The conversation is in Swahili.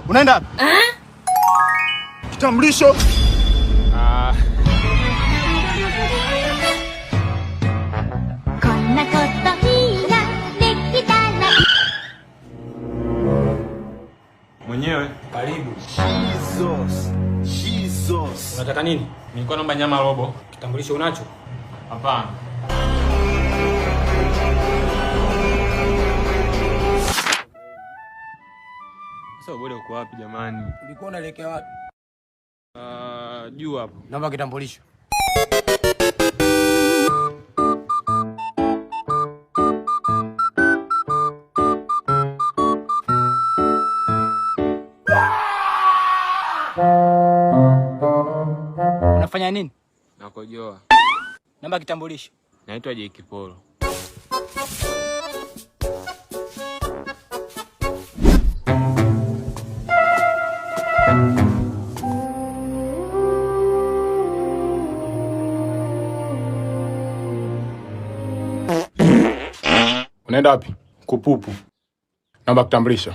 Unaenda wapi? Kitambulisho. Mwenyewe, karibu. Jesus. Unataka nini? Nilikuwa naomba nyama robo. Kitambulisho unacho? Hapana. Sasa bora uko wapi jamani? Ulikuwa unaelekea wapi? Juu hapo. Naomba kitambulisho. Unafanya nini? Nakojoa. Namba kitambulisho. Naitwa Jake Polo. Unaenda wapi? Kupupu. Namba kitambulisho.